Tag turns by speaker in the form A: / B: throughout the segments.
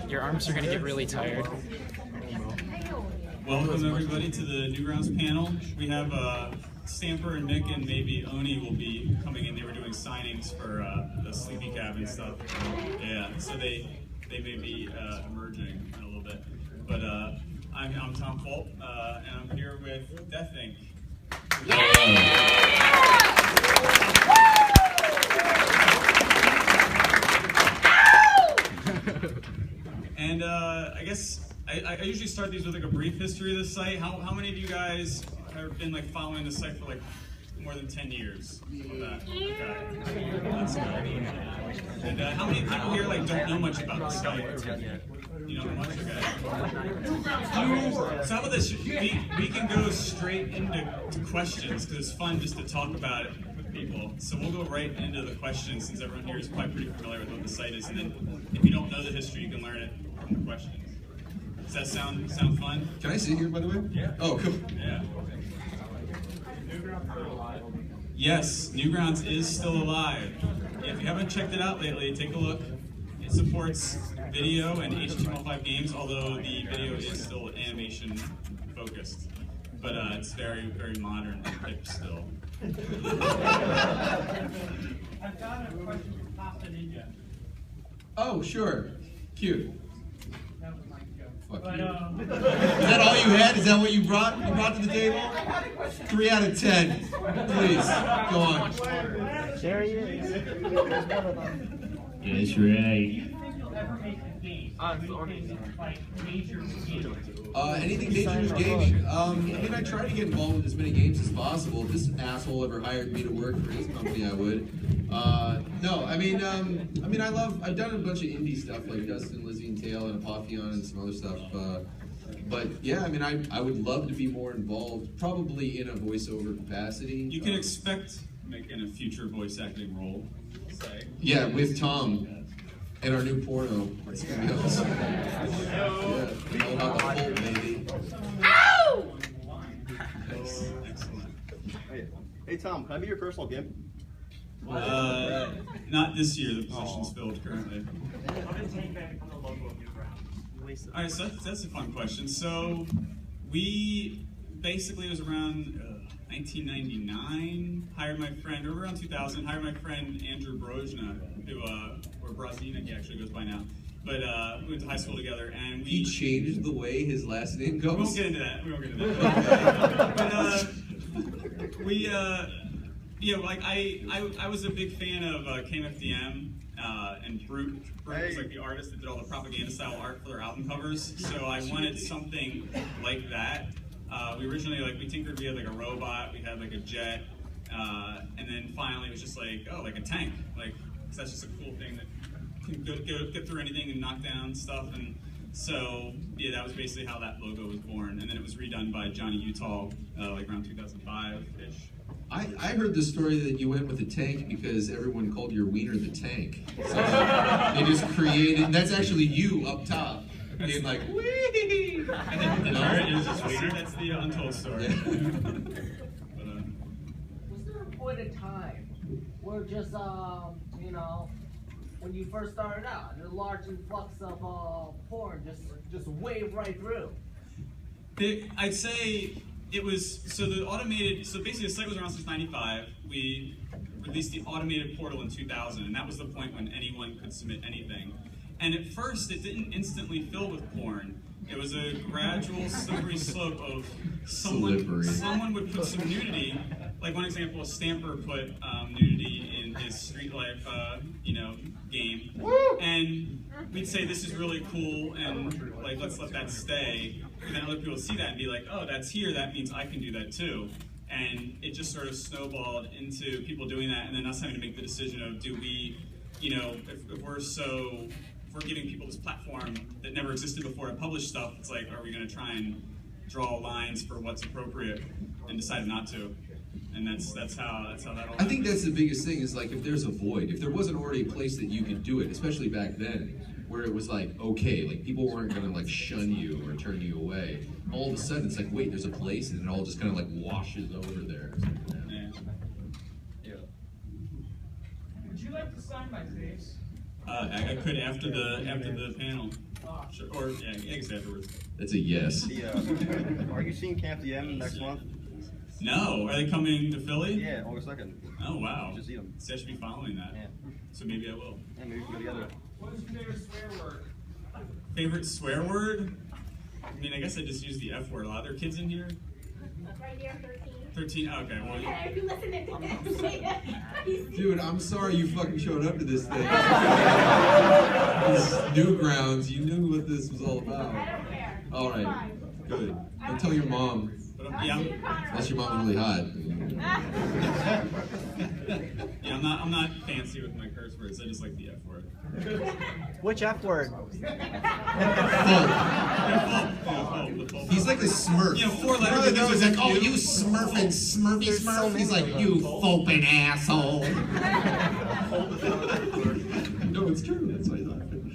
A: Your arms are going to get really tired.
B: Welcome everybody to the Newgrounds panel. We have Stamper and Nick and maybe Oni will be coming in. They were doing signings for the Sleepy Cabin stuff. Yeah, so they may be emerging in a little bit. But I'm Tom Folk, and I'm here with Death Inc. And I guess I usually start these with like a brief history of the site. How many of you guys have been like following the site for like more than 10 years? Something like that. Okay. That's good. And how many people here like don't know much about the site? You don't know much? Okay. So how about this? We can go straight into questions because it's fun just to talk about it with people. So we'll go right into the questions since everyone here is probably pretty familiar with what the site is. And then if you don't know the history, you can learn it from the questions. Does that sound fun?
C: Can I sit here, by the way?
B: Yeah.
C: Oh, cool.
B: Yeah. Yes, Newgrounds is still alive. If you haven't checked it out lately, take a look. It supports video and HTML5 games, although the video is still animation focused. But it's very, very modern and hip still.
D: I've got a question for Pasta Ninja.
C: Oh, sure. Cute.
D: That was my joke.
C: Fuck
D: But,
C: you. Is that all you had? Is that what you brought? You brought to the table? 3 out of 10. Please, go on.
A: There he is.
E: That's right.
D: ever make a game? Like major games?
C: Anything dangerous gaming. I mean, I try to get involved with as many games as possible. If this asshole ever hired me to work for his company, I would. No, I've done a bunch of indie stuff like Dustin, Lizzie and Tail, and Apotheon and some other stuff. But yeah, I mean, I would love to be more involved, probably in a voiceover capacity.
B: You can expect making a future voice acting role. Say.
C: Yeah, with Tom. And our new porno. It's gonna be awesome. Yeah, all about the Bolt, baby.
F: Ow!
B: Excellent.
F: Hey Tom, can I be your personal gimp?
B: Not this year. The position's filled currently. All right, so that's a fun question. So we basically, it was around 1999. Hired my friend, or around 2000. Hired my friend Andrew Brojna, who or Brazina, he actually goes by now. But we went to high school together, and
C: He changed the way his last name goes.
B: We won't get into that. But I was a big fan of KMFDM and Brute. Brute was like the artist that did all the propaganda style art for their album covers. So I wanted something like that. We originally we tinkered. We had like a robot. We had like a jet, and then finally it was just like like a tank. Like 'cause that's just a cool thing that can get through anything and knock down stuff. And so yeah, that was basically how that logo was born. And then it was redone by Johnny Utah like around 2005-ish.
C: I heard the story that you went with the tank because everyone called your wiener the tank. So they just created, that's actually you up top. Being like, wee!
B: And then the turret is just wiener. That's the untold story.
C: Yeah.
G: Was there a point in time where just, when you first started out, a large influx of porn just waved right through?
B: I'd say it was, so basically the site was around since 95. We released the automated portal in 2000, and that was the point when anyone could submit anything. And at first, it didn't instantly fill with porn. It was a gradual, slippery slope of someone would put some nudity. Like one example, a Stamper put nudity in his Street Life, game. And we'd say, this is really cool, and like, let's let that stay. And then other people would see that and be like, oh, that's here, that means I can do that too. And it just sort of snowballed into people doing that, and then us having to make the decision of, do we, if we're giving people this platform that never existed before to publish stuff, it's like, are we going to try and draw lines for what's appropriate and decide not to? And that's how that all happened.
C: I think that's the biggest thing is like if there's a void, if there wasn't already a place that you could do it, especially back then, where it was like, okay, like people weren't gonna like shun you or turn you away. All of a sudden it's like, wait, there's a place, and it all just kind of like washes over there.
B: Yeah.
D: Would you like to sign my face?
B: I could after the panel. Sure. Or yeah, I guess afterwards.
C: That's a yes.
F: Are you seeing Camp DM next month?
B: No. Are they coming to Philly?
F: Yeah, August 2nd.
B: Oh wow.
F: Just see them.
B: So I should be following that.
F: Yeah.
B: So maybe I will.
F: Yeah, maybe we can go together.
D: What is your favorite swear word?
B: Favorite swear word? I mean, I guess I just use the F word a lot. Are there kids in here?
E: Right here, 13.
B: 13? Okay, well,
E: Are you listening to this?
C: Dude, I'm sorry you fucking showed up to this thing. This Newgrounds, you knew what this was all about.
E: I don't care.
C: All right,
E: Fine.
C: good. Don't tell your mom.
B: but yeah,
C: Unless your mom's really hot.
B: yeah, I'm not fancy with my curse words. I just like the F word.
A: Which F word?
C: He's like a Smurf.
B: You know, 4 letters.
C: Remember the girl was like, oh,
B: you
C: you Smurfing Smurfy Smurf. He's like, you foping asshole. No, it's true. That's why he's laughing.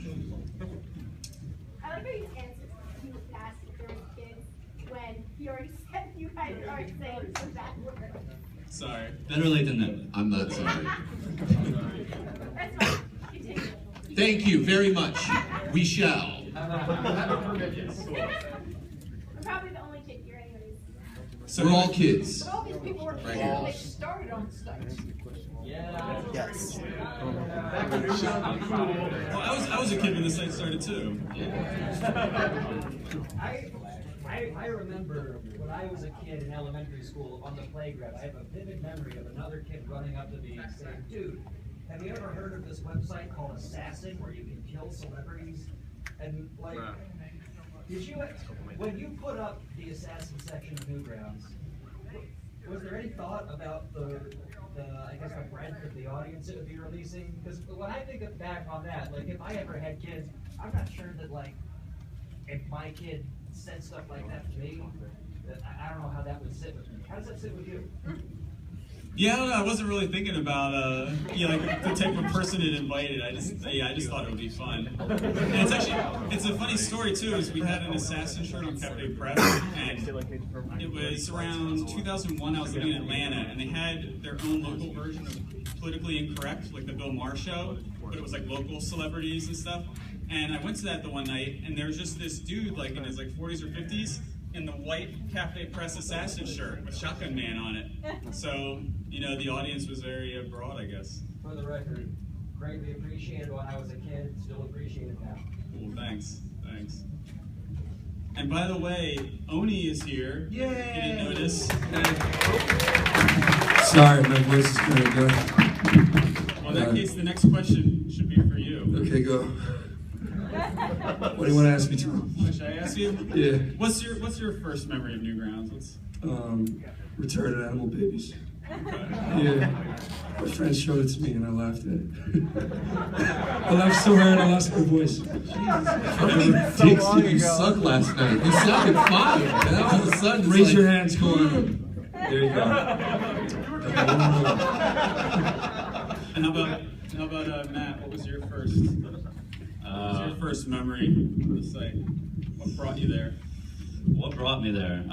E: I like how you answered you asked if there was kids when you already said you guys aren't saying the bad word.
B: Sorry.
H: Better late than never.
C: I'm not sorry.
E: That's fine. Continue.
C: Thank you very much. We shall.
E: I'm probably the only kid here anyways.
B: So
C: We're all kids.
G: All these people were
C: Right here.
G: they started on stage. Yeah.
A: Yes.
B: Well, I was a kid when the site started too.
I: I remember when I was a kid in elementary school on the playground, I have a vivid memory of another kid running up to me and saying, dude, have you ever heard of this website called Assassin where you can kill celebrities? And like, did you, when you put up the Assassin section of Newgrounds, was there any thought about the I guess the breadth of the audience it would be releasing? Because when I think back on that, like if I ever had kids, I'm not sure that like, if my kid said stuff like that to me, that I don't know how that would sit with me. How does that sit with you?
B: Yeah, I don't know. I wasn't really thinking about like the type of person it invited. I just thought it would be fun. And it's a funny story too. Is we had an assassin shirt on Cafe Press, and it was around 2001. I was living in Atlanta, and they had their own local version of Politically Incorrect, like the Bill Maher show, but it was like local celebrities and stuff. And I went to that the one night, and there was just this dude like in his like 40s or 50s. In the white Cafe Press assassin shirt with Shotgun Man on it. So, you know, the audience was very broad, I guess.
I: For the record, greatly appreciated when I was a kid, still appreciate it now.
B: Cool, thanks. Thanks. And by the way, Oni is here. Yay! You didn't notice.
J: Sorry, my voice is kind of good.
B: Well, in that case, the next question should be for you.
J: Okay, go. What do you want to ask me, Tom?
B: Should I ask you?
J: Yeah.
B: What's your first memory of Newgrounds?
J: Retarded animal babies. Yeah. My friends showed it to me and I laughed at it. I laughed so hard I lost my voice.
C: How many dicks did you suck last night? You sounded fine. And then all of a sudden,
J: Raise your hands, Corey. There you go.
B: And how about Matt? What was your first memory of the site? What brought you there?
H: What brought me there?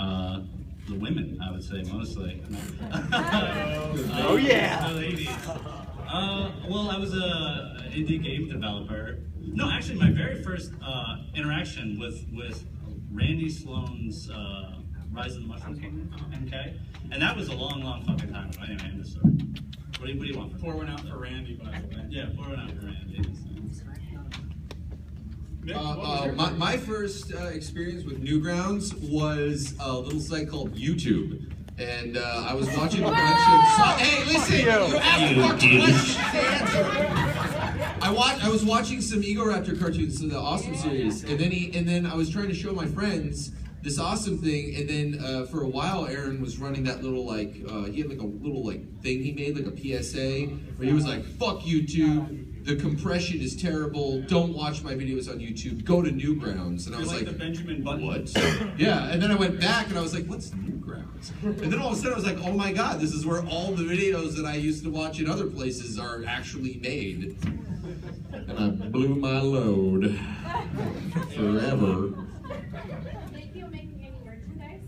H: The women, I would say, mostly.
A: Oh yeah!
B: The ladies.
H: Well, I was a indie game developer. No, actually, my very first interaction with Randy Sloan's Rise of the Mushroom Kingdom, MK, and that was a long fucking time ago. Anyway, end of story. What do you want?
B: Pour one out for Randy, by the way.
H: Yeah, pour one out for Randy.
B: Nick, what was your
C: my first experience with Newgrounds was a little site called YouTube. And I was watching a bunch of... Hey, listen! You asked fucking questions to answer! I was watching some Ego Raptor cartoons, so the Awesome series, and then I was trying to show my friends this awesome thing, and then for a while Aaron was running that little like, he had like a little like thing he made, like a PSA, where he was like, fuck YouTube. The compression is terrible. Don't watch my videos on YouTube. Go to Newgrounds. And I was like,
B: the Benjamin Button.
C: What? Yeah, and then I went back and I was like, what's Newgrounds? And then all of a sudden I was like, oh my god, this is where all the videos that I used to watch in other places are actually made. And I blew my load. Forever.
E: Did you make any merchandise?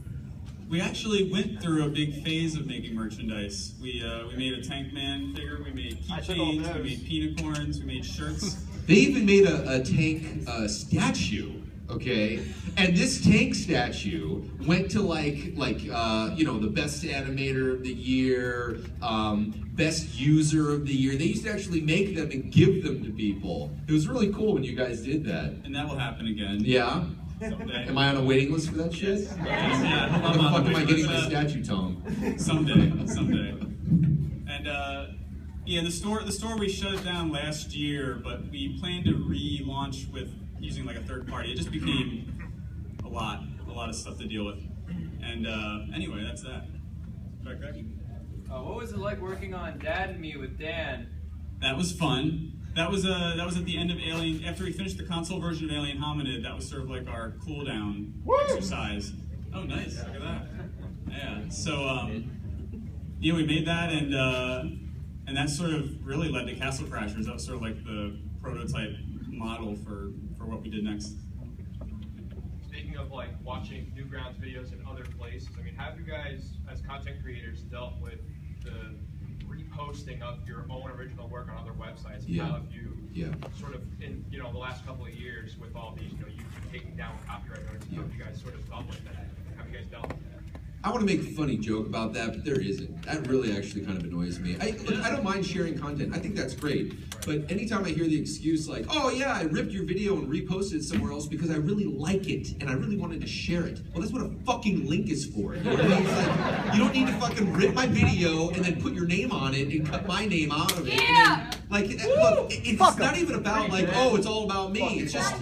B: We actually went through a big phase of making merchandise. We made a Tank Man figure, we made keychains, we made peanicorns, we made shirts.
C: They even made a tank statue, okay? And this tank statue went to the best animator of the year, best user of the year. They used to actually make them and give them to people. It was really cool when you guys did that.
B: And that will happen again.
C: Yeah?
B: Someday.
C: Am I on a waiting list for that shit?
B: Yeah.
C: How the fuck am I getting the statue, Tom?
B: Someday. And the store we shut it down last year, but we plan to relaunch with using like a third party. It just became a lot of stuff to deal with. And anyway, that's that. Right, Greg?
K: What was it like working on Dad and Me with Dan?
B: That was fun. That was at the end of Alien. After we finished the console version of Alien Hominid, that was sort of like our cool down exercise. Oh, nice! Look at that. Yeah. So we made that, and that sort of really led to Castle Crashers. That was sort of like the prototype model for what we did next.
L: Speaking of like watching Newgrounds videos in other places, I mean, have you guys, as content creators, dealt with the reposting of your own original work on other websites?
C: Yeah.
L: How have you
C: Yeah.
L: sort of in the last couple of years with all these YouTube taking down copyright notices? How have you guys sort of dealt with that? How have you guys dealt with that?
C: I want to make a funny joke about that, but there isn't. That really actually kind of annoys me. I don't mind sharing content. I think that's great. But anytime I hear the excuse like, oh yeah, I ripped your video and reposted it somewhere else because I really like it and I really wanted to share it. Well, that's what a fucking link is for. You know what I mean? It's like, you don't need to fucking rip my video and then put your name on it and cut my name out of it.
E: Yeah!
C: Look, it's not even about like, oh, it's all about me. It's just...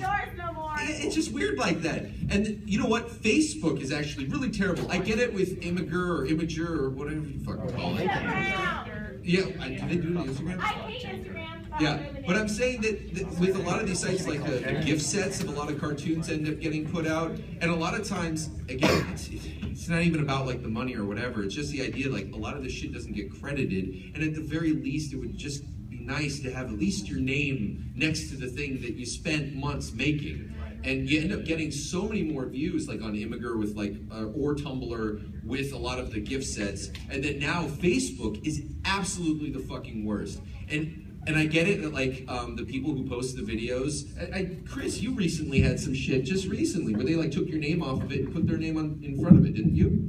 C: It's just weird like that. And you know what? Facebook is actually really terrible. I get it with Imager or whatever you fucking call it. Yeah, do they do it on Instagram?
E: I hate Instagram.
C: Yeah, but I'm saying that with a lot of these sites, like the gift sets of a lot of cartoons end up getting put out, and a lot of times, again, it's not even about like the money or whatever. It's just the idea like a lot of this shit doesn't get credited, and at the very least, it would just be nice to have at least your name next to the thing that you spent months making. And you end up getting so many more views, like on Imager with like, or Tumblr with a lot of the gift sets. And then now Facebook is absolutely the fucking worst. And I get it that like the people who post the videos, Chris, you recently had some shit just recently where they like took your name off of it and put their name in front of it, didn't you?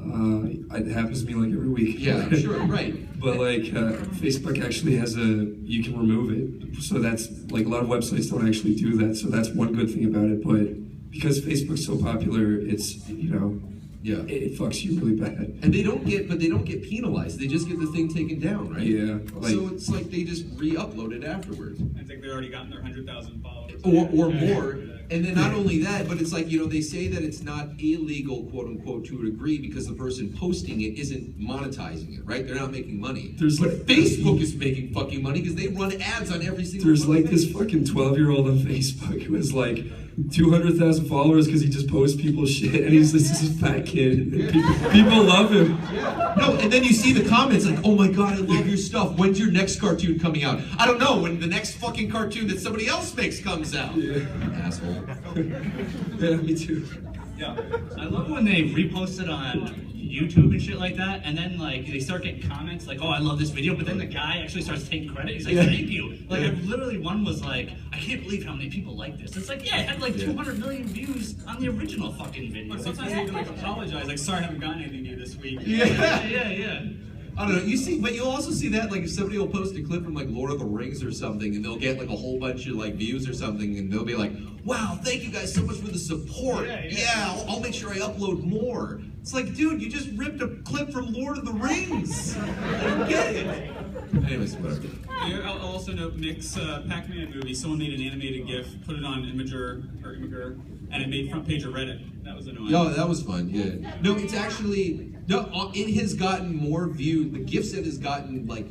J: It happens to me like every week.
C: Yeah, I'm sure, right.
J: But like Facebook actually has you can remove it. So that's like a lot of websites don't actually do that. So that's one good thing about it. But because Facebook's so popular, it's,
C: yeah,
J: it fucks you really bad.
C: And they don't get penalized. They just get the thing taken down, right?
J: Yeah.
C: So it's like they just re-upload it afterwards.
B: I think they've already gotten their 100,000 followers.
C: Or more. And then not only that, but it's like, they say that it's not illegal, quote unquote, to a degree because the person posting it isn't monetizing it, right? They're not making money. But Facebook is making fucking money because they run ads on every single
J: There's like this fucking 12-year-old on Facebook who has like 200,000 followers because he just posts people's shit and he's this is a fat kid. People love him.
C: No, and then you see the comments like, oh my god, I love your stuff. When's your next cartoon coming out? I don't know, when the next fucking cartoon that somebody else makes comes out.
J: Yeah.
C: Asshole.
J: Yeah, me too.
H: Yeah, I love when they repost it on YouTube and shit like that, and then like they start getting comments like, "Oh, I love this video," but then the guy actually starts taking credit. He's like, "Thank you." Like, literally, one was like, "I can't believe how many people like this." It's like, yeah, it had like 200 million views on the original fucking video.
B: Sometimes they even like apologize, like, "Sorry, I haven't gotten anything to you this week."
H: Yeah.
C: I don't know, you see, but you'll also see that, like, if somebody will post a clip from, like, Lord of the Rings or something, and they'll get, like, a whole bunch of, like, views or something, and they'll be like, wow, thank you guys so much for the support. Yeah, I'll make sure I upload more. It's like, dude, you just ripped a clip from Lord of the Rings. I don't get it. Anyways, whatever.
B: I'll also note Nick's Pac-Man movie. Someone made an animated GIF, put it on Imager, and it made front page of Reddit. That was annoying.
C: Oh, that was fun, yeah. No, it's actually, it has gotten more views. The GIF set has gotten, like,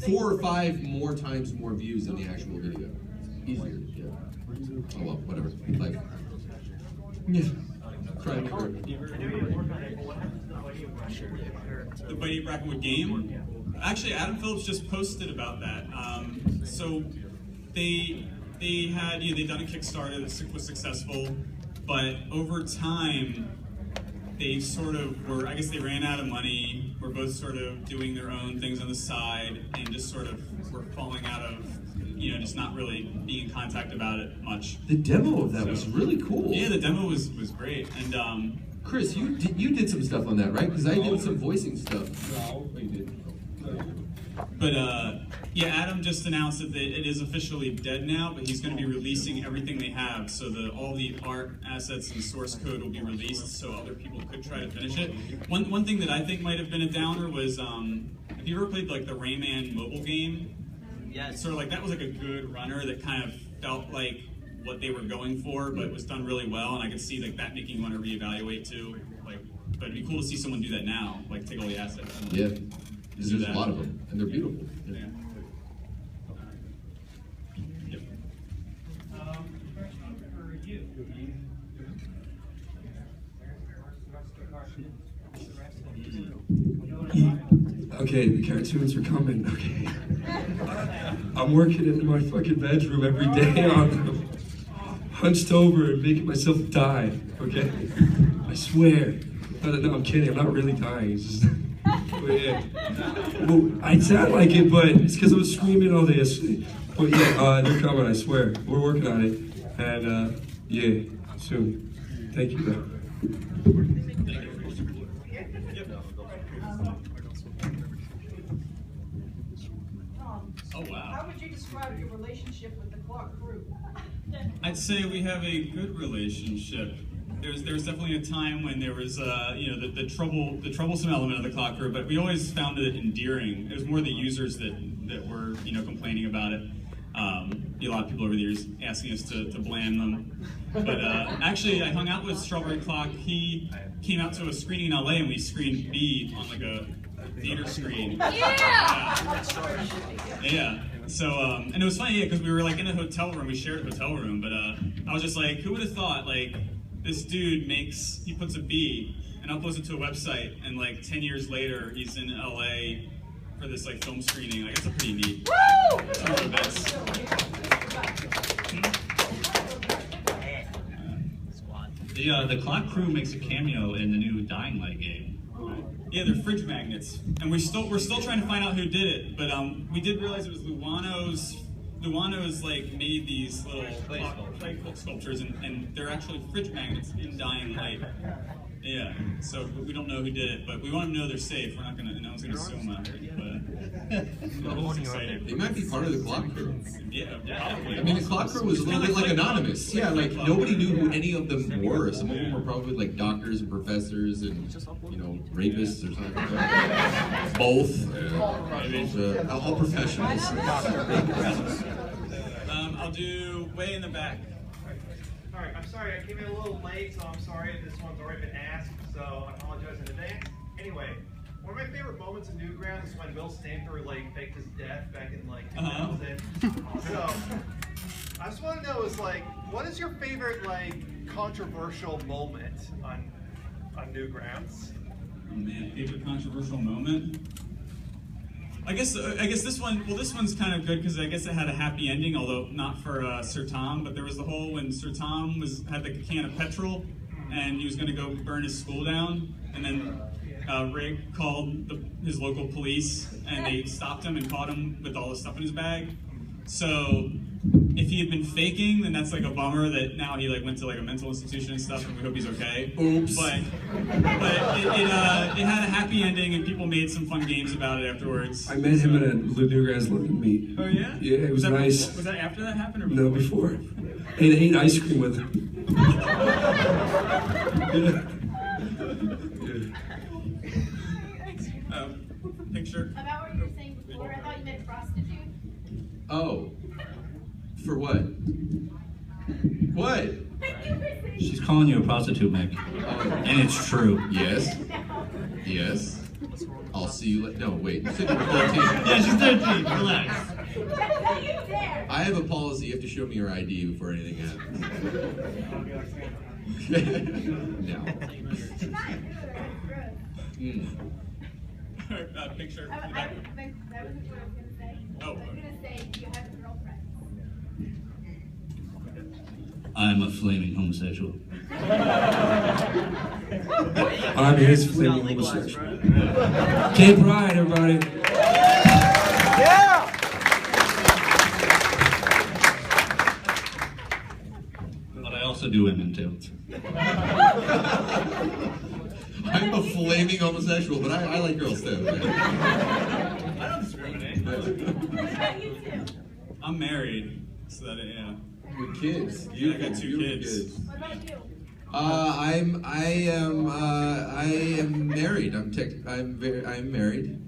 C: 4 or 5 more times more views than the actual video. Easier, yeah. Oh, well, whatever. Like, yeah. Crying over.
B: The Buddy Brackenwood game? Actually, Adam Phillips just posted about that. So they had, they'd done a Kickstarter that was successful, but over time, they sort of were, I guess they ran out of money, were both sort of doing their own things on the side, and just sort of were falling out of just not really being in contact about it much.
C: The demo of that was really cool.
B: Yeah, the demo was great. And
C: Chris, you did some stuff on that, right? Because I did some voicing stuff.
J: No, you did.
B: But yeah, Adam just announced that it is officially dead now, but he's going to be releasing everything they have. So all the art assets and source code will be released, so other people could try to finish it. One thing that I think might have been a downer was, have you ever played like the Rayman mobile game?
A: Yeah.
B: Sort of like that was like a good runner that kind of felt like what they were going for, but it was done really well, and I could see like that making you want to reevaluate too. Like, but it'd be cool to see someone do that now, like take all the assets. And,
C: Yeah, because there's a lot of them, and they're beautiful.
B: Yeah. Yep.
D: Question for you.
J: Okay, the cartoons are coming. Okay. I'm working in my fucking bedroom every day on them. Hunched over and making myself die. Okay? I swear. No, I'm kidding. I'm not really dying. It's just, but yeah. Well, I sound like it, but it's because I was screaming all this. But yeah, they're coming, I swear. We're working on it. And yeah, soon. Thank you, bro.
B: Oh wow.
M: How would you describe your relationship with the Clark crew?
B: I'd say we have a good relationship. There was definitely a time when there was the troublesome element of the clock crew, but we always found it endearing. It was more the users that were complaining about it. A lot of people over the years asking us to blame them. But actually, I hung out with Strawberry Clock. He came out to a screening in LA, and we screened B on like a theater screen.
E: Yeah!
B: Yeah. So, and it was funny, yeah, because we were like in a hotel room. We shared a hotel room, but I was just like, who would have thought, like, this dude he puts a B and uploads it to a website, and like 10 years later, he's in LA for this like film screening. Like, it's a pretty neat.
E: Woo!
H: The Clock Crew makes a cameo in the new Dying Light game.
B: Yeah, they're fridge magnets, and we're still trying to find out who did it. But we did realize it was Luano's. Luano's like made these little clay sculptures, and they're actually fridge magnets in Dying Light. Yeah, so we don't know who did it, but we want them to know they're safe. We're not gonna, no one's gonna sue them out. But it's exciting.
C: They might be part of the Clock Crew.
B: Yeah, probably.
C: I mean, the Clock Crew was a little bit like anonymous. Yeah, like nobody knew who any of them were. Some of them were probably like doctors and professors and rapists or something. Both. All professionals.
B: I'll do way in the back.
L: Alright, I'm sorry, I came in a little late, so I'm sorry if this one's already been asked, so I apologize in advance. Anyway, one of my favorite moments in Newgrounds is when Will Stamper faked his death back in 2000. So I just want to know what is your favorite controversial moment on Newgrounds?
B: Oh man, favorite controversial moment? I guess this one. Well, this one's kind of good because I guess it had a happy ending, although not for Sir Tom. But there was the whole when Sir Tom had the can of petrol, and he was going to go burn his school down, and then Rig called his local police, and they stopped him and caught him with all the stuff in his bag. So if he had been faking, then that's like a bummer that now he went to a mental institution and stuff, and we hope he's okay.
C: Oops.
B: But it had a happy ending, and people made some fun games about it afterwards.
J: I met him at a Newgrounds London meet.
B: Oh yeah?
J: Yeah, it was nice.
B: Was that after that happened or
J: No, before. Ate ice cream with him.
B: Picture.
E: About what you were saying before, I thought you meant prostitute.
C: Oh. For what? What?
H: She's calling you a prostitute, Mick. And it's true.
C: Yes. Yes. I'll see you later. No, wait. You said you were 13.
H: Yeah, she's 13. Relax.
C: I have a policy. You have to show me your ID before anything happens. No.
B: Picture.
E: That wasn't what I was going to say.
B: Oh.
E: I was going to say, do you have a girlfriend?
H: I'm a flaming homosexual.
J: I'm his flaming homosexual. Gay pride, everybody.
A: Yeah!
H: also do women too.
C: I'm a flaming homosexual, but I like girls too.
B: I don't discriminate.
E: What about you two?
B: I'm married, so that yeah.
C: With kids.
B: Yeah, I got 2
C: Beautiful
B: kids.
E: What about you?
C: I am married. I'm married.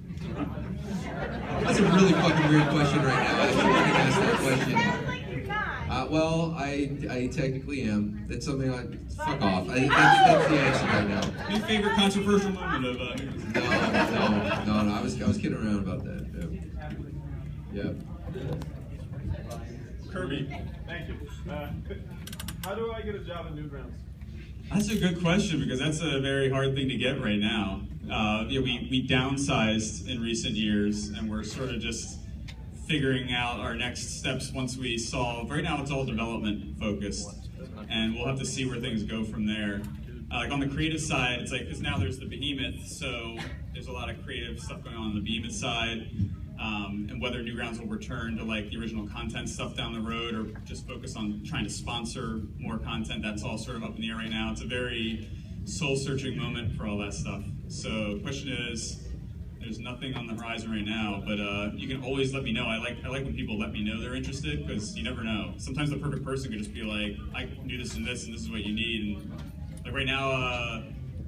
C: That's a really fucking weird question right now. I shouldn't have asked that question.
E: Sounds like you're not.
C: Well, I technically am. That's something like fuck off. That's the answer right now.
B: Your favorite controversial moment of
C: No. I was kidding around about that. Yeah.
B: Kirby.
N: Thank you. How do I get a job at Newgrounds?
B: That's a good question because that's a very hard thing to get right now. We downsized in recent years, and we're sort of just figuring out our next steps once we solve. Right now, it's all development focused, and we'll have to see where things go from there. Like on the creative side, it's like because now there's the behemoth, so there's a lot of creative stuff going on the behemoth side. And whether Newgrounds will return to like the original content stuff down the road or just focus on trying to sponsor more content, that's all sort of up in the air right now. It's a very soul-searching moment for all that stuff. So the question is, there's nothing on the horizon right now, but you can always let me know. I like when people let me know they're interested because you never know. Sometimes the perfect person could just be like, I can do this and this is what you need. And like right now,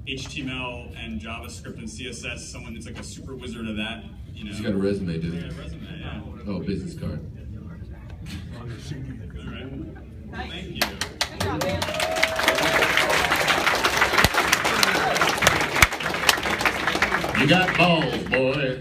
B: HTML and JavaScript and CSS, someone that's like a super wizard of that. You know.
C: She's got a resume, dude.
B: Yeah, a resume, yeah.
C: Oh, business card.
B: All right.
M: Nice.
B: Thank you.
M: Good job, man.
C: You got balls, boy.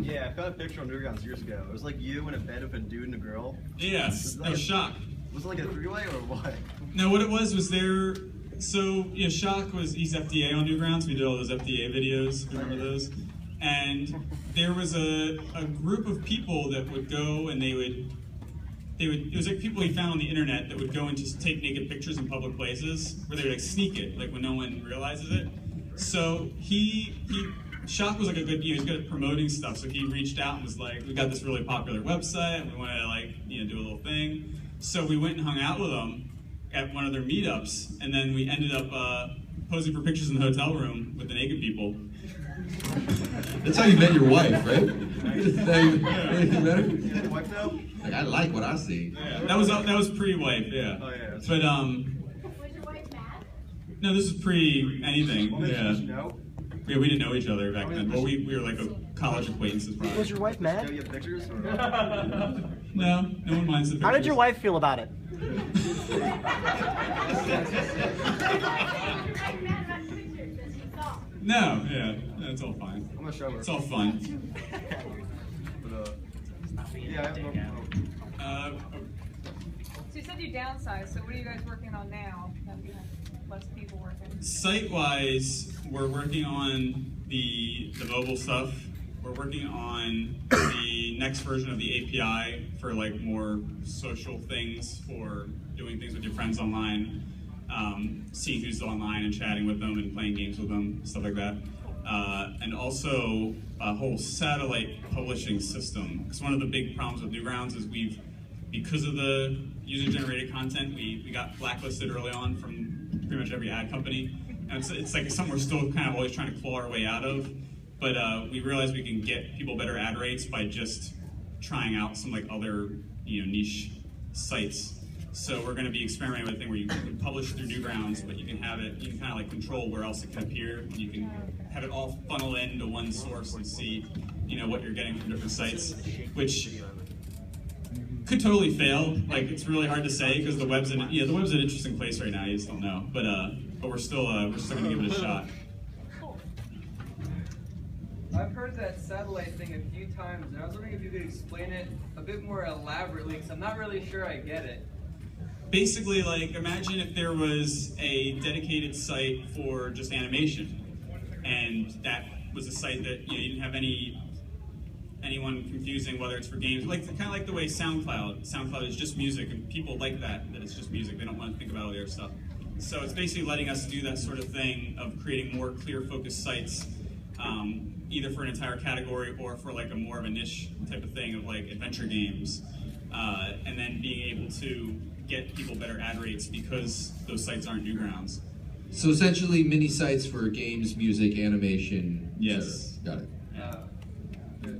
F: Yeah, I found a picture on Newgrounds years ago. It was like you in a bed with a dude and a girl.
B: Yes, that was Shock.
F: Was it like a 3-way or what?
B: No, what it was there. So, Shock he's FDA on Newgrounds. We did all those FDA videos. Remember those? And there was a group of people that would go and it was like people he found on the internet that would go and just take naked pictures in public places where they would like sneak it, like when no one realizes it. So Shock was like he was good at promoting stuff. So he reached out and was like, we got this really popular website and we want to do a little thing. So we went and hung out with them at one of their meetups, and then we ended up posing for pictures in the hotel room with the naked people.
C: That's how you met your wife, right? That's how you met her?
F: You had a wife now?
C: Like, I like what I see.
B: Yeah, that was pre-wife, yeah.
F: Oh yeah.
B: But
E: Was your wife mad?
B: no, this is pre anything.
F: Well, maybe
B: Yeah.
F: she know.
B: Yeah, we didn't know each other back then. Well, we were like a college acquaintances. Probably.
A: Was your wife
F: Do
A: mad?
F: you have pictures? Or?
B: No, no one minds the pictures.
A: How did your wife feel about it?
E: Was your wife mad about the pictures that she saw?
B: No, yeah, that's all fine.
F: I'm gonna show her.
B: It's all fun.
F: But, yeah, I have no.
M: So you said you downsized, so what are you guys working on now that you have less people working?
B: Site-wise, we're working on the mobile stuff. We're working on the next version of the API for like more social things, for doing things with your friends online, seeing who's online and chatting with them and playing games with them, stuff like that. And also a whole satellite publishing system. Because one of the big problems with Newgrounds is because of the user-generated content, we got blacklisted early on from pretty much every ad company. And it's like something we're still kind of always trying to claw our way out of. But we realized we can get people better ad rates by just trying out some like other niche sites. So we're going to be experimenting with a thing where you can publish through Newgrounds, but you can have it, you can kind of like control where else it can appear. You can have it all funnel into one source and see, what you're getting from different sites, which could totally fail. Like it's really hard to say because the web's an interesting place right now. You just don't know, but we're still going to give it a shot.
K: I've heard that satellite thing a few times, and I was wondering if you could explain it a bit more elaborately, because I'm not really sure I get it.
B: Basically, like, imagine if there was a dedicated site for just animation, and that was a site that you didn't have anyone confusing whether it's for games, like kind of like the way SoundCloud is just music, and people like that it's just music. They don't want to think about all the other stuff. So it's basically letting us do that sort of thing of creating more clear focused sites. Either for an entire category or for like a more of a niche type of thing of like adventure games and then being able to get people better ad rates because those sites aren't Newgrounds.
C: So essentially, mini sites for games, music, animation.
B: Yes.
C: Got it.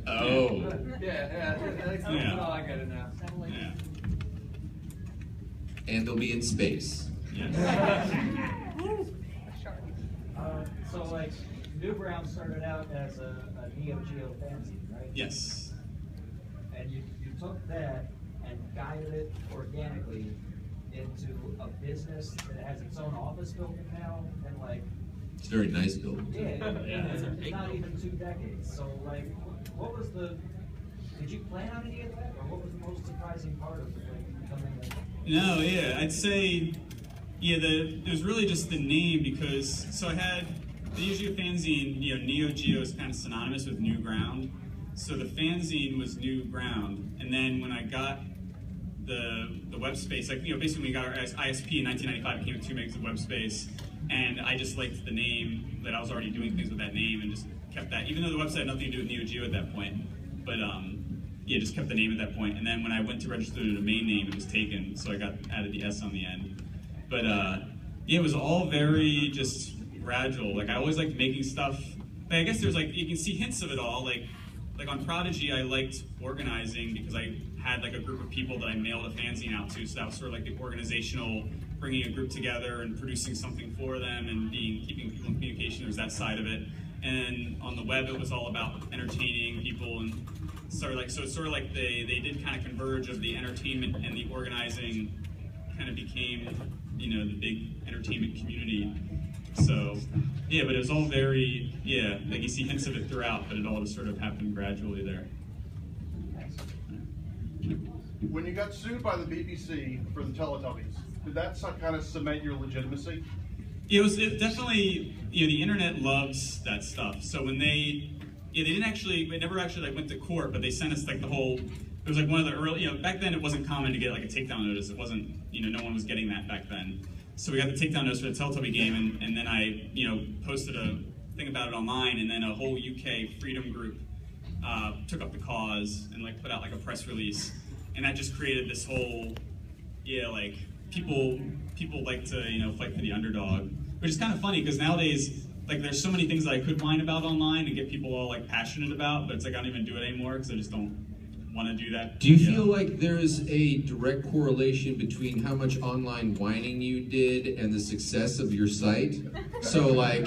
B: Oh.
K: Yeah. Oh, I get it now.
B: Yeah.
C: And they'll be in space.
I: So like, Newgrounds started out as a Neo Geo fanzine, right?
B: Yes.
I: And you took that and guided it organically into a business that has its own office building now, and like.
C: It's a very nice building.
I: Yeah, it's not even 2 decades. So like, what was did you plan on any of that, or what was the most surprising part of it becoming a...
B: No, yeah, I'd say, it was really just the name because, so I had the Neo Geo fanzine, Neo Geo is kind of synonymous with New Ground. So the fanzine was New Ground. And then when I got the web space, like, basically when we got our ISP in 1995, it came with 2 megs of web space. And I just liked the name, that I was already doing things with that name and just kept that, even though the website had nothing to do with Neo Geo at that point. But just kept the name at that point. And then when I went to register the domain name, it was taken, so I got added the S on the end. But it was all very just gradual. Like I always liked making stuff. I guess there's like, you can see hints of it all. Like on Prodigy, I liked organizing because I had like a group of people that I mailed a fanzine out to. So that was sort of like the organizational, bringing a group together and producing something for them and keeping people in communication. There's that side of it. And on the web, it was all about entertaining people and so it's sort of like they did kind of converge of the entertainment and the organizing kind of became, the big entertainment community. So, but it was all very, like you see hints of it throughout, but it all just sort of happened gradually there.
O: When you got sued by the BBC for the Teletubbies, did that kind of cement your legitimacy?
B: It definitely, the internet loves that stuff. So when they never actually like went to court, but they sent us like it was like one of the early, back then it wasn't common to get like a takedown notice. It wasn't, no one was getting that back then. So we got the takedown notice for the Teletubby game, and then I, posted a thing about it online, and then a whole UK freedom group took up the cause and like put out like a press release, and that just created this whole, like people like to fight for the underdog, which is kind of funny because nowadays like there's so many things that I could whine about online and get people all like passionate about, but it's like I don't even do it anymore because I just don't want to do that.
C: Do you feel like there's a direct correlation between how much online whining you did and the success of your site? So like,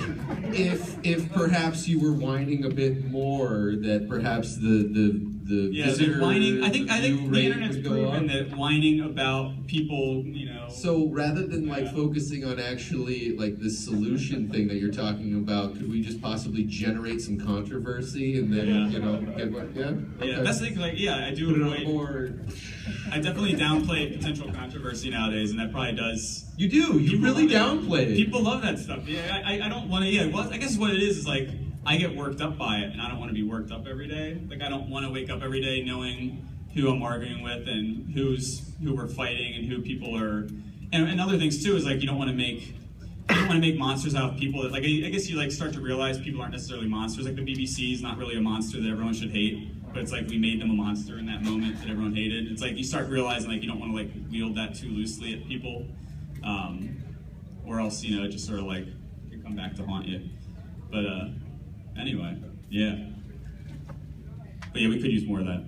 C: if perhaps you were whining a bit more, that perhaps the visitor
B: whining. I think the internet's
C: would go
B: proven
C: up?
B: that whining about people,
C: So rather than like focusing on actually like this solution thing that you're talking about, could we just possibly generate some controversy and then get what? Yeah.
B: Yeah, that's the thing. Like, I do avoid. I definitely downplay potential controversy nowadays, and that probably does.
C: You do. You really downplay it.
B: People love that stuff. Yeah, I don't want to. Well, I guess what it is like I get worked up by it, and I don't want to be worked up every day. Like I don't want to wake up every day knowing who I'm arguing with and who we're fighting and who people are, and other things too is like you don't want to make monsters out of people that like I guess you like start to realize people aren't necessarily monsters. Like the BBC is not really a monster that everyone should hate, but it's like we made them a monster in that moment that everyone hated. It's like you start realizing like you don't want to like wield that too loosely at people, or else it just sort of like can come back to haunt you. But anyway, yeah. But yeah, we could use more of that.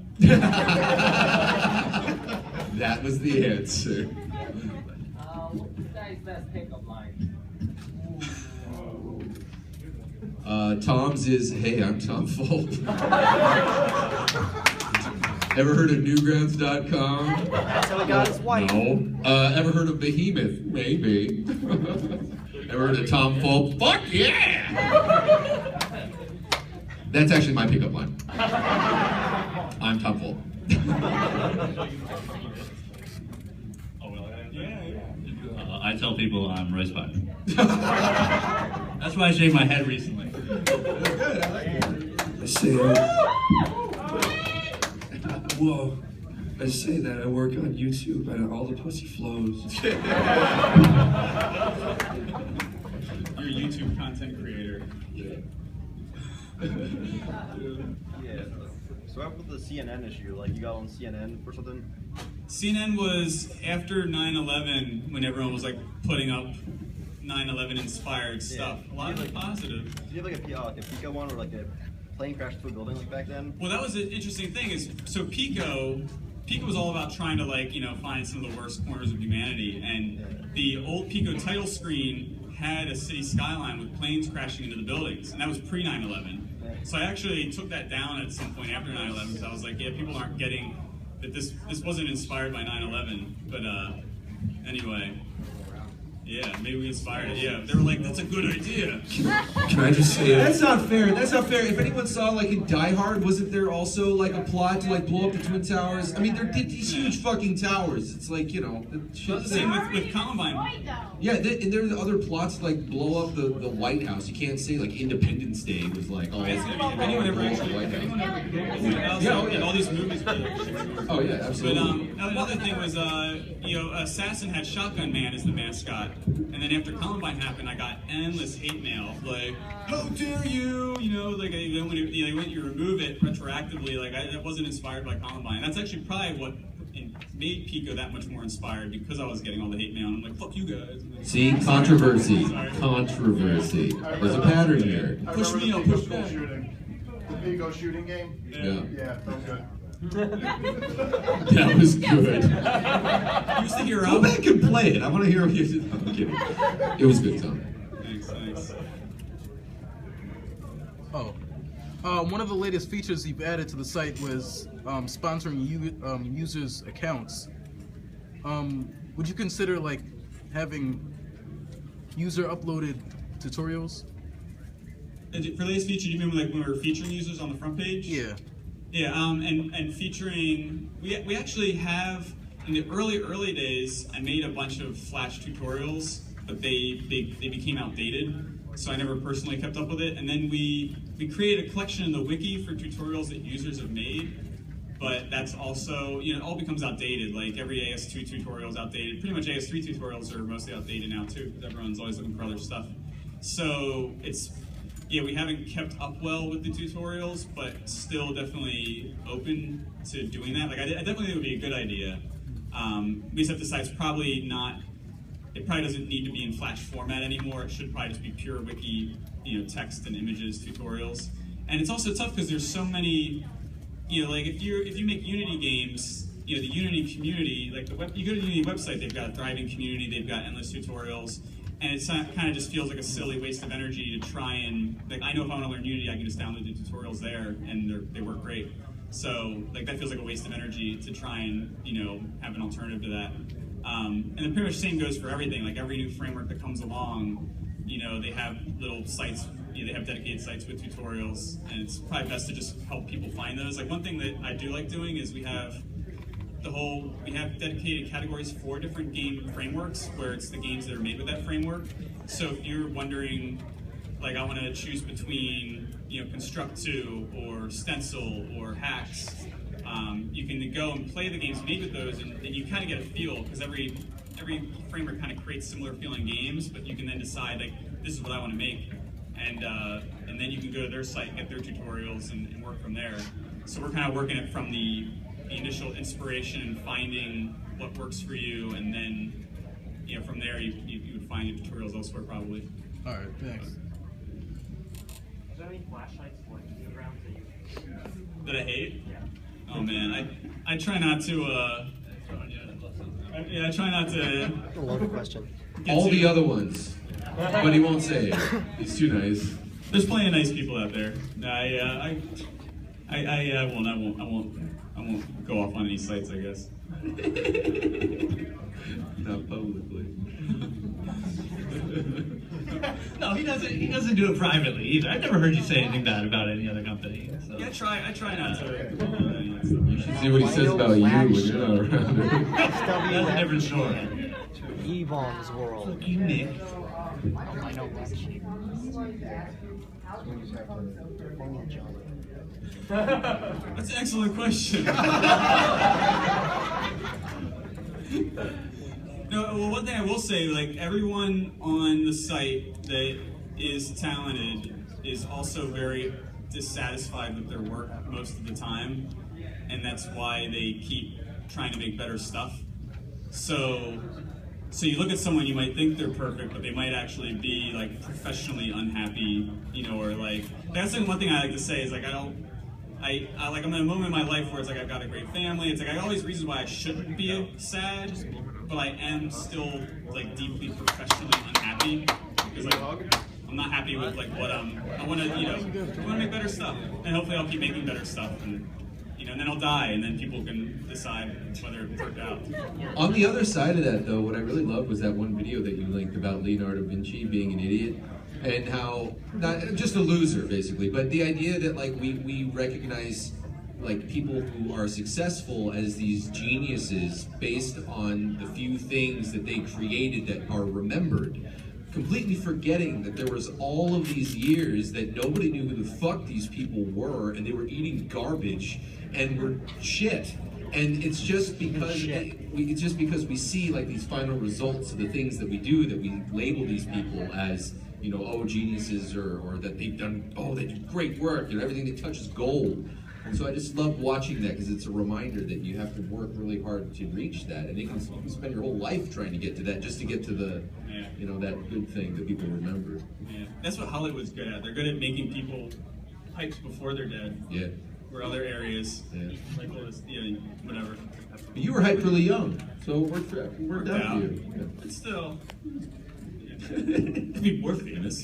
C: That was the answer.
G: What's the guy's best pickup line?
C: Tom's is, hey, I'm Tom Folk. Ever heard of Newgrounds.com?
A: That's how he got his wife.
C: No. Ever heard of Behemoth? Maybe. Ever heard of Tom Folk? Fuck yeah! That's actually my pickup line. I'm Tom Folk.
H: I tell people I'm Royce Bach. That's why I shaved my head recently.
J: I say, whoa. I say that I work on YouTube and all the pussy flows.
B: You're a YouTube content creator.
F: Yeah. So after the CNN issue, like you got on CNN or something,
B: CNN was after 9/11 when everyone was like putting up 9/11 inspired stuff. A lot of it positive.
F: Did you have like a Pico one or like a plane crashed through a building like back then?
B: Well, that was an interesting thing. Is so Pico was all about trying to like find some of the worst corners of humanity, and the old Pico title screen had a city skyline with planes crashing into the buildings, and that was pre 9/11. So I actually took that down at some point after 9/11 because I was like, yeah, people aren't getting that this wasn't inspired by 9/11. But anyway. Yeah, maybe we inspired it. Yeah, they were like, "That's a good idea."
J: Can I just say
C: That's not fair. That's not fair. If anyone saw like in Die Hard, wasn't there also like a plot to like blow up the Twin Towers? I mean, they're these huge fucking towers. It's like
B: The same with Columbine.
C: Yeah, and there's other plots to like blow up the White House. You can't say like Independence Day was like, oh,
B: If anyone ever actually, all these movies.
C: Oh yeah, absolutely.
B: But another thing was, Assassin had Shotgun Man as the mascot. And then after Columbine happened, I got endless hate mail, like, "How dare you?" Like when you remove it retroactively, like that wasn't inspired by Columbine. That's actually probably what made Pico that much more inspired because I was getting all the hate mail. And I'm like, "Fuck you guys."
C: See, controversy, controversy. There's a pattern here.
B: Push me, I'll push back.
O: The Pico shooting game.
C: Yeah,
O: that was good.
C: That was good.
B: Who's the hero?
C: Go back and play it. I want to hear what you did. I'm kidding. It was good, Tom.
B: Thanks.
P: One of the latest features you've added to the site was sponsoring users' accounts. Would you consider like having user-uploaded tutorials?
B: For the latest feature, you mean like when we were featuring users on the front page?
P: Yeah.
B: Yeah, and featuring, we actually have, in the early days, I made a bunch of Flash tutorials, but they became outdated, so I never personally kept up with it. And then we created a collection in the wiki for tutorials that users have made, but that's also, it all becomes outdated. Like every AS2 tutorial is outdated. Pretty much AS3 tutorials are mostly outdated now too, because everyone's always looking for other stuff. So we haven't kept up well with the tutorials, but still definitely open to doing that. Like I definitely think it would be a good idea. We just have to decide it's probably not, it probably doesn't need to be in Flash format anymore. It should probably just be pure wiki, text and images tutorials. And it's also tough because there's so many, like if you make Unity games, the Unity community, like you go to the Unity website, they've got a thriving community, they've got endless tutorials. And it kind of just feels like a silly waste of energy to try and, like, I know if I want to learn Unity, I can just download the tutorials there, and they work great. So, like, that feels like a waste of energy to try and, have an alternative to that. And then pretty much the same goes for everything. Like, every new framework that comes along, they have little sites, they have dedicated sites with tutorials, and it's probably best to just help people find those. Like, one thing that I do like doing is we have dedicated categories for different game frameworks where it's the games that are made with that framework. So if you're wondering, like I want to choose between, Construct 2 or Stencil or Hacks, you can go and play the games made with those, and you kind of get a feel, because every framework kind of creates similar feeling games, but you can then decide, like, this is what I want to make. And then you can go to their site, get their tutorials, and work from there. So we're kind of working it from the initial inspiration and finding what works for you, and then from there you would find your tutorials elsewhere probably.
P: All right, thanks.
D: Is there any flashlights like Newgrounds
B: that I hate?
D: Yeah.
B: Oh man, I try not to. I try not to.
F: That's a loaded question.
C: All the other ones, but he won't say it. He's too nice.
B: There's plenty of nice people out there. I won't go off on any sites, I guess.
C: Not publicly.
H: No, he doesn't do it privately either. I've never heard you say anything bad about any other company. So.
B: Yeah, I try not to.
C: You should see what he says about you when you're not around.
H: That's a different story.
A: Yvonne's world.
H: Look, you Nick.
A: I know
B: That's an excellent question. No, well, one thing I will say, like, everyone on the site that is talented is also very dissatisfied with their work most of the time, and that's why they keep trying to make better stuff. So you look at someone, you might think they're perfect, but they might actually be like professionally unhappy, you know, or like, that's like one thing I like to say is like, I'm in a moment in my life where it's like I've got a great family. It's like I got all these reasons why I shouldn't be sad, but I am still like deeply professionally unhappy because like I'm not happy with like what I want to, you know, I want to make better stuff, and hopefully I'll keep making better stuff, and you know, and then I'll die, and then people can decide whether it worked out.
C: On the other side of that, though, what I really loved was that one video that you linked about Leonardo da Vinci being an idiot. And how, not just a loser basically, but the idea that like we recognize like people who are successful as these geniuses based on the few things that they created that are remembered, completely forgetting that there was all of these years that nobody knew who the fuck these people were, and they were eating garbage and were shit. And it's just because it's just because we see like these final results of the things that we do that we label these people as, you know, oh, geniuses, or that they've done, oh, they do great work, and everything they touch is gold. And so I just love watching that because it's a reminder that you have to work really hard to reach that, and you can spend your whole life trying to get to that just to get to the, you know, that good thing that people remember.
B: Yeah, that's what Hollywood's good at. They're good at making people hyped before they're dead.
C: Yeah.
B: Or other areas, like all this, you know, whatever.
C: But you were hyped really young, so it worked out for you. Yeah.
B: But still. Could be more famous.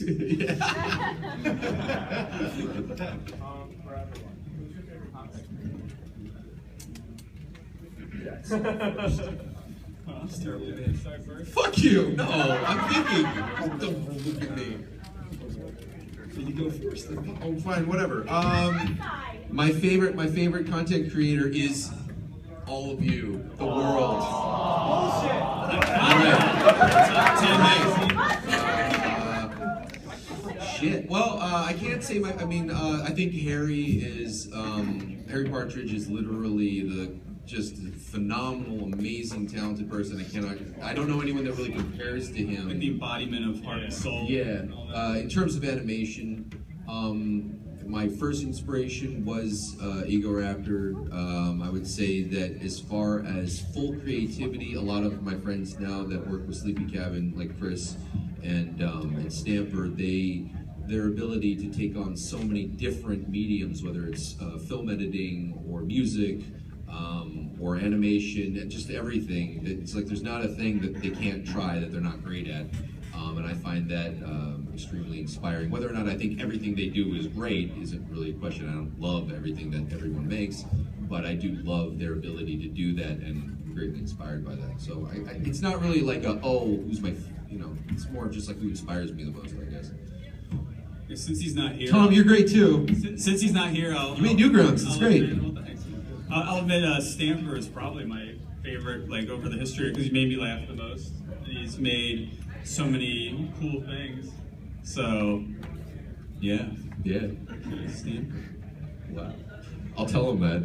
B: That's terrible, man. Sorry, first.
C: Fuck you! No, I'm thinking. Don't look at me. So you go first. Oh, fine, whatever. My favorite content creator is all of you, the world.
D: Bullshit.
C: Shit. Well, I can't say I think Harry Partridge is literally the just phenomenal, amazing, talented person. I don't know anyone that really compares to him.
B: Like the embodiment of heart and soul.
C: Yeah. In terms of animation, my first inspiration was Ego Raptor. I would say that as far as full creativity, a lot of my friends now that work with Sleepy Cabin, like Chris and Stamper, their ability to take on so many different mediums, whether it's film editing or music, or animation, and just everything. It's like there's not a thing that they can't try that they're not great at. And I find that extremely inspiring. Whether or not I think everything they do is great isn't really a question. I don't love everything that everyone makes, but I do love their ability to do that, and I'm greatly inspired by that. So it's not really like who's my, it's more just like who inspires me the most, I guess.
B: Since he's not here,
C: Tom, you're great too.
B: Since he's not here,
C: you made Newgrounds. It's great.
B: I'll admit, Stamper is probably my favorite, like over the history, because he made me laugh the most. He's made so many cool things. So, yeah.
C: Stamper. Wow. I'll tell him that.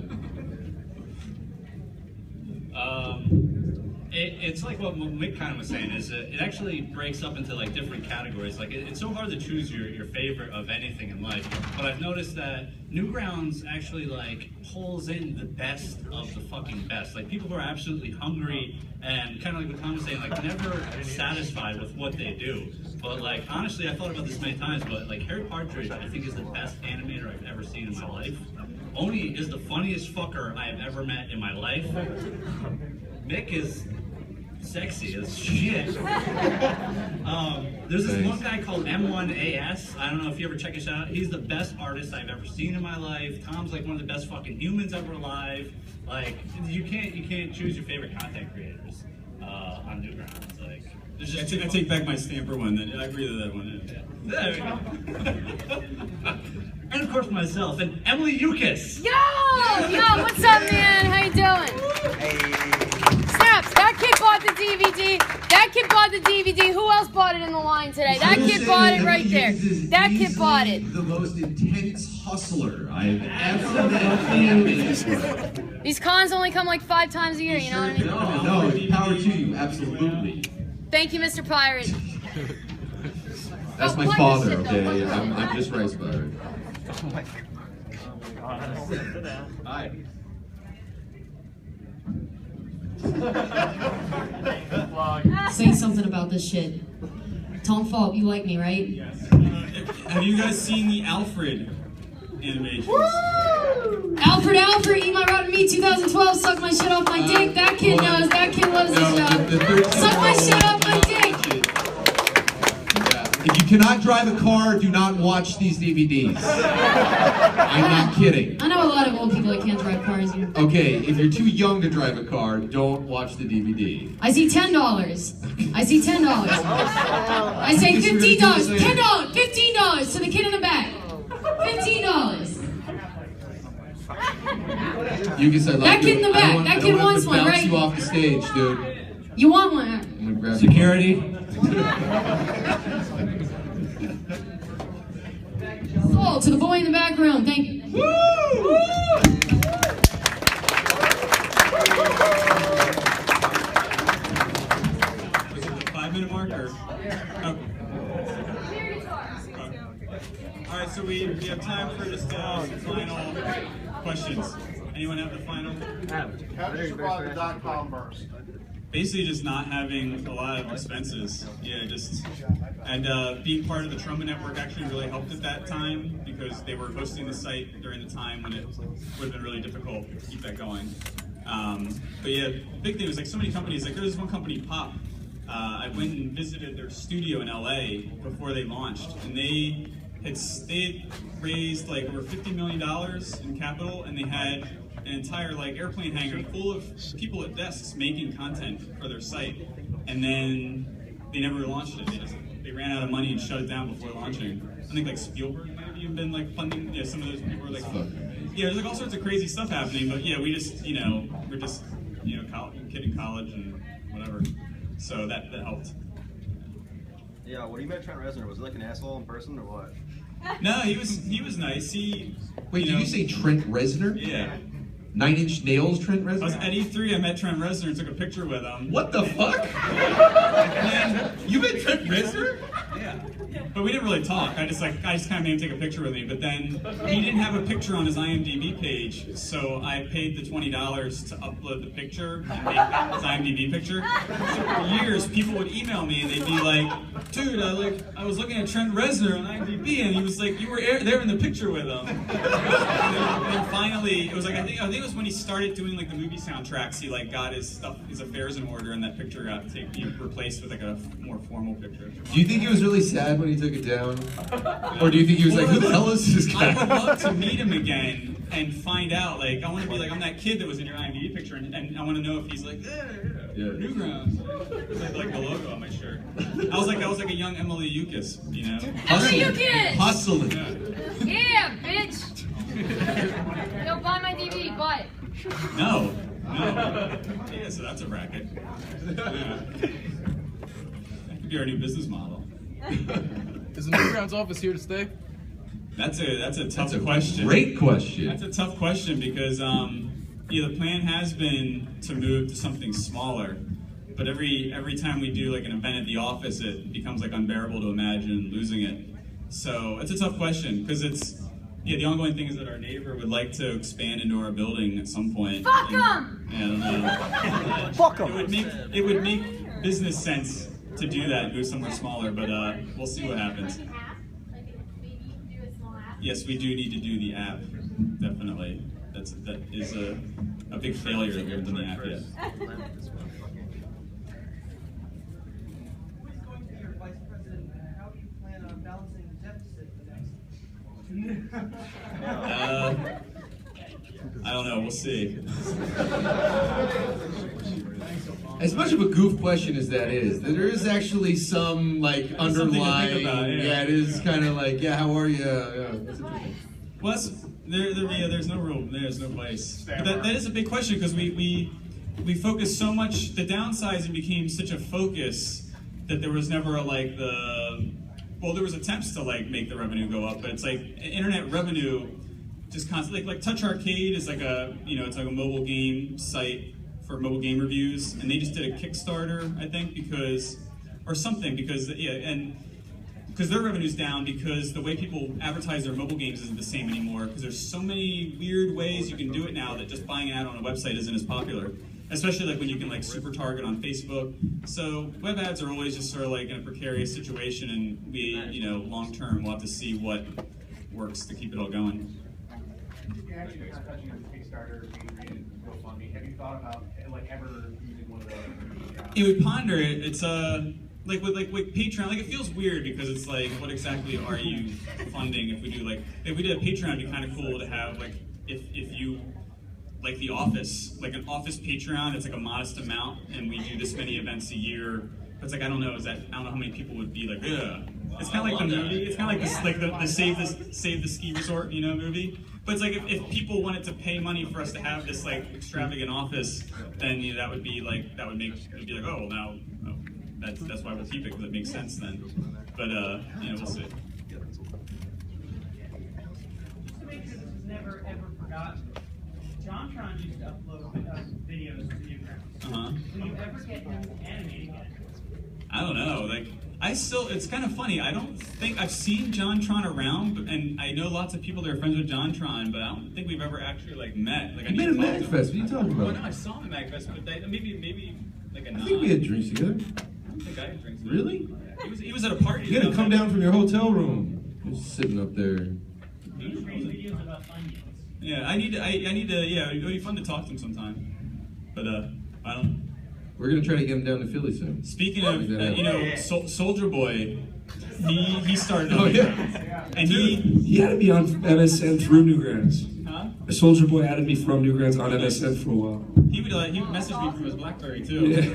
H: It's like what Mick kind of was saying, is it actually breaks up into like different categories. Like it's so hard to choose your favorite of anything in life, but I've noticed that Newgrounds actually like pulls in the best of the fucking best. Like people who are absolutely hungry and kind of like what Tom was saying, like never satisfied with what they do. But like honestly, I thought about this many times, but like Harry Partridge, I think is the best animator I've ever seen in my life. Oni is the funniest fucker I have ever met in my life. Mick is sexy as shit. There's this one guy called M1AS. I don't know if you ever check his out. He's the best artist I've ever seen in my life. Tom's like one of the best fucking humans ever alive. Like you can't choose your favorite content creators on Newgrounds. Like
B: I take back my Stamper one. Then I agree with that one.
H: There we go. And of course myself and Emily Yukis.
Q: Yo, what's up, man? How you doing? Snaps, that kid bought the DVD. That kid bought the DVD. Who else bought it in the line today? That kid bought it right there. That kid bought it.
C: The most intense hustler I've ever met.
Q: These cons only come like 5 times a year, you know what I mean?
C: No, power to you, absolutely.
Q: Thank you, Mr. Pirate.
C: That's my father, okay? I'm just Rice Pirate.
F: Oh my God. Hi.
Q: Say something about this shit. Tom Falk, you like me, right?
B: Yes. Have you guys seen the Alfred animations?
Q: Alfred, Eat My Rotten Meat 2012, Suck My Shit Off My Dick. That kid knows, that kid loves this show. Suck My Shit Off My Dick.
C: If you cannot drive a car, do not watch these DVDs. I'm not kidding.
Q: I know a lot of old people that can't drive cars.
C: Okay, if you're too young to drive a car, don't watch the DVD.
Q: I see $10. I see $10. I say $15. $10. $15 to the kid in the back. $15.
C: You can say,
Q: that kid in the back. That kid wants one, right?
C: You off the stage, dude.
Q: You want one?
C: I'm gonna grab
H: security.
Q: Sold to the boy in the back room. Thank you. Woo!
B: 5-minute mark or? Okay. All right, so we have time for just final questions. Anyone have the final?
O: How did you survive the dot-com burst?
B: Basically just not having a lot of expenses. Yeah, just, and being part of the Trumba network actually really helped at that time because they were hosting the site during the time when it would have been really difficult to keep that going. But yeah, the big thing was like so many companies, like there was one company, Pop. I went and visited their studio in LA before they launched, and they had raised like over $50 million in capital, and they had an entire like airplane hangar full of people at desks making content for their site, and then they never launched it. They ran out of money and shut it down before launching. I think like Spielberg might have even been like funding. Yeah, some of those people were like, yeah, there's like all sorts of crazy stuff happening. But yeah, we're just kid in college and whatever. So that helped.
F: Yeah, when you met Trent Reznor, was he like an asshole in person or what?
B: No, he was nice.
C: Wait, did you say Trent Reznor?
B: Yeah.
C: 9 Inch Nails Trent Reznor?
B: I was at E3, I met Trent Reznor and took a picture with him.
C: What the fuck? You met Trent Reznor?
B: Yeah. But we didn't really talk. I just kind of made him take a picture with me. But then he didn't have a picture on his IMDb page, so I paid the $20 to upload the picture and make his IMDb picture. So for years, people would email me and they'd be like, "Dude, I was looking at Trent Reznor on IMDb, and he was like, you were there in the picture with him." And then finally, it was like I think it was when he started doing like the movie soundtracks. He like got his affairs in order, and that picture got replaced with like a more formal picture.
C: Do you think he was really sad when he took it down? Or do you think he was like, who the hell is this guy?
B: I would love to meet him again and find out. Like, I want to be like, I'm that kid that was in your IMDb picture, and I want to know if he's like, Newgrounds. It's like the logo on my shirt. I was like a young Emily Yukis, you know?
Q: Emily Yukis!
C: Hustling.
Q: Yeah, bitch! Yo, buy my DVD, buy it.
B: No. Yeah, so that's a racket. Yeah. That could be our new business model.
P: Is the Newgrounds office here to stay?
B: That's a tough question.
C: Great question.
B: That's a tough question because the plan has been to move to something smaller, but every time we do like an event at the office, it becomes like unbearable to imagine losing it. So it's a tough question because the ongoing thing is that our neighbor would like to expand into our building at some point.
Q: Fuck them!
B: I don't know. Fuck them! It would make business sense to do that, move somewhere smaller, but we'll see what happens. Yes, we do need to do the app, definitely. That is a big failure that we haven't done the app yet. I don't know, we'll see.
C: As much of a goof question as that is, there is actually some like underlying. It is kind of like, how are you? That's interesting.
B: Well, there's no place. But that is a big question because we focused so much. The downsizing became such a focus that there was never there was attempts to like make the revenue go up, but it's like internet revenue just constantly like Touch Arcade is like it's like a mobile game site for mobile game reviews, and they just did a Kickstarter, I think, because their revenue's down because the way people advertise their mobile games isn't the same anymore because there's so many weird ways you can do it now that just buying it out on a website isn't as popular. especially like when you can like super target on Facebook. So web ads are always just sort of like in a precarious situation, and we, long term, we'll have to see what works to keep it all going.
D: You're actually kind of touching on Kickstarter, Patreon, GoFundMe. Have you thought about like ever using one of those?
B: Yeah, we ponder it. It's like with Patreon, like it feels weird because it's like, what exactly are you funding? If we did a Patreon, it'd be kind of cool to have like if you like The Office, like an Office Patreon. It's like a modest amount, and we do this many events a year. But it's like I don't know how many people would be like, ugh. It's kind of like the movie. It's kind of like this, like the Save the Ski Resort, movie. But it's like if people wanted to pay money for us to have this like extravagant office, then that would make it'd be like, oh, well, now that's why we'll keep it, because it makes sense then. But we'll see.
D: Just to make sure this is never ever forgotten, JonTron used to upload videos to Newgrounds. Will you ever get him to animate again?
B: I don't know. Like it's kind of funny. I don't think I've seen JonTron around, and I know lots of people that are friends with JonTron, but I don't think we've ever actually like met. Like,
J: You met at MagFest. What are you talking about?
B: Well, no, I saw him at MagFest, but maybe like a nod.
J: I think we had drinks together.
B: I don't think I had drinks.
J: Really?
B: He was at a party.
J: You gotta come down from your hotel room. Just sitting up there.
D: Videos about onions.
B: Yeah, I need to. Yeah, it would be fun to talk to him sometime. But I don't.
J: We're gonna try to get him down to Philly soon.
B: Speaking of, Soldier Boy, he started.
J: Oh yeah.
B: And
J: he had to be on MSN through Newgrounds.
B: Huh?
J: Soldier Boy added me from Newgrounds on MSN for a while.
B: He messaged me from his BlackBerry too.
J: Yeah.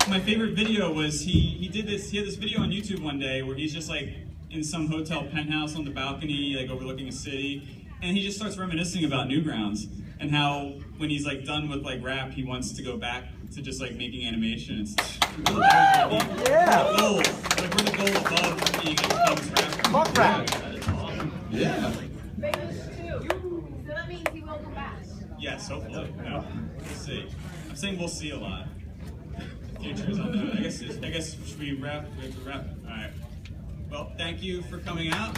B: My favorite video was he had this video on YouTube one day where he's just like in some hotel penthouse on the balcony, like overlooking a city, and he just starts reminiscing about Newgrounds and how when he's like done with like rap, he wants to go back to just like making animation and stuff.
A: Yeah.
B: We're the goal above being a famous rapper.
A: Fuck rap.
J: Yeah.
E: So that means he will come back.
B: Yes, hopefully. Yeah. We'll see. I'm saying we'll see a lot. The future is unknown. I guess should we wrap? We have to wrap. All right. Well, thank you for coming out.